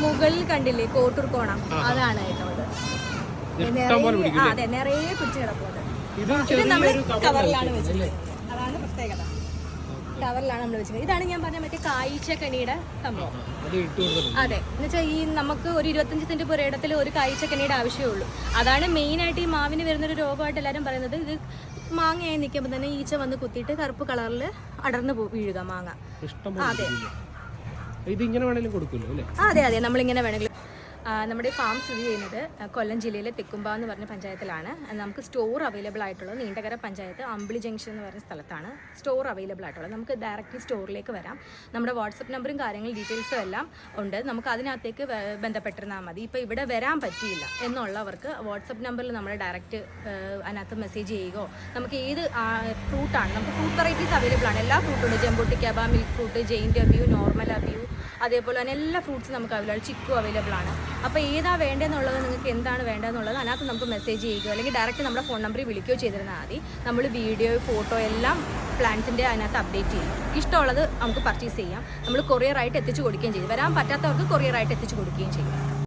മുകളിൽ കണ്ടില്ലേ കോട്ടൂർ കോണം, അതാണ് കേട്ടോ അത്. അതെ, നിറയെ പിടിച്ച് കിടക്കുന്നത്. ഇത് നമ്മൾ കവറിലാണ് വെച്ചത്, അതാണ് പ്രത്യേകത. കവറിലാണ് നമ്മൾ വെച്ചത്. ഇതാണ് ഞാൻ പറഞ്ഞ മറ്റേ കായ്ച്ചക്കണിയുടെ സംഭവം. അതെ, എന്നുവെച്ചാൽ ഈ നമുക്ക് ഒരു 25 സെന്റ് പുരയിടത്തിൽ ഒരു കായ്ച്ചക്കണിയുടെ ആവശ്യമേ ഉള്ളൂ. അതാണ് മെയിനായിട്ട് ഈ മാവിന് വരുന്നൊരു രോഗമായിട്ട് എല്ലാവരും പറയുന്നത്. ഇത് മാങ്ങയായി നിൽക്കുമ്പോൾ തന്നെ ഈച്ച വന്ന് കുത്തിയിട്ട് കറുപ്പ് കളറിൽ അടർന്നു വീഴുക മാങ്ങ. അതെ, അതെ അതെ, നമ്മളിങ്ങനെ വേണമെങ്കിലും. നമ്മുടെ ഫാം സ്ഥിതി ചെയ്യുന്നത് കൊല്ലം ജില്ലയിലെ തെക്കുമ്പ എന്ന് പറഞ്ഞ പഞ്ചായത്തിലാണ്. നമുക്ക് സ്റ്റോർ അവൈലബിൾ ആയിട്ടുള്ളത് നീണ്ടകര പഞ്ചായത്ത് അമ്പിളി ജംഗ്ഷൻ എന്ന് പറഞ്ഞ സ്ഥലത്താണ് സ്റ്റോർ അവൈലബിൾ ആയിട്ടുള്ളത്. നമുക്ക് ഡയറക്റ്റ്ലി സ്റ്റോറിലേക്ക് വരാം. നമ്മുടെ വാട്സപ്പ് നമ്പറും കാര്യങ്ങളും ഡീറ്റെയിൽസും എല്ലാം ഉണ്ട്. നമുക്ക് അതിനകത്തേക്ക് ബന്ധപ്പെട്ടിരുന്നാൽ മതി. ഇപ്പോൾ ഇവിടെ വരാൻ പറ്റിയില്ല എന്നുള്ളവർക്ക് വാട്സപ്പ് നമ്പറിൽ നമ്മൾ ഡയറക്റ്റ് അതിനകത്ത് മെസ്സേജ് ചെയ്യുകയോ, നമുക്ക് ഏത് ഫ്രൂട്ടാണ്, നമുക്ക് ഫ്രൂട്ട് വെറൈറ്റീസ് അവൈലബിൾ ആണ്. എല്ലാ ഫ്രൂട്ടും ഉണ്ട്. ജംബോട്ടിക്കാബ, മിൽക്ക് ഫ്രൂട്ട്, ജെയിൻ്റ് അബ്യൂ, നോർമൽ അബ്യൂ, അതേപോലെ തന്നെ എല്ലാ ഫ്രൂട്ട്സും നമുക്ക് അവൈലബിൾ. ചിക്കു അവൈലബിൾ ആണ്. അപ്പോൾ ഏതാ വേണ്ടതെന്നുള്ളത്, നിങ്ങൾക്ക് എന്താണ് വേണ്ടതെന്നുള്ളത് അതിനകത്ത് നമുക്ക് മെസ്സേജ് ചെയ്യുകയോ അല്ലെങ്കിൽ ഡയറക്റ്റ് നമ്മുടെ ഫോൺ നമ്പറിൽ വിളിക്കുകയോ ചെയ്തിരുന്നാൽ മതി. നമ്മൾ വീഡിയോ, ഫോട്ടോ എല്ലാം പ്ലാന്റ്സിൻ്റെ അതിനകത്ത് അപ്ഡേറ്റ് ചെയ്യും. ഇഷ്ടമുള്ളത് നമുക്ക് പർച്ചേസ് ചെയ്യാം. നമ്മൾ കൊറിയറായിട്ട് എത്തിച്ചു കൊടുക്കുകയും ചെയ്യും. വരാൻ പറ്റാത്തവർക്ക് കൊറിയറായിട്ട് എത്തിച്ചു കൊടുക്കുകയും ചെയ്യും.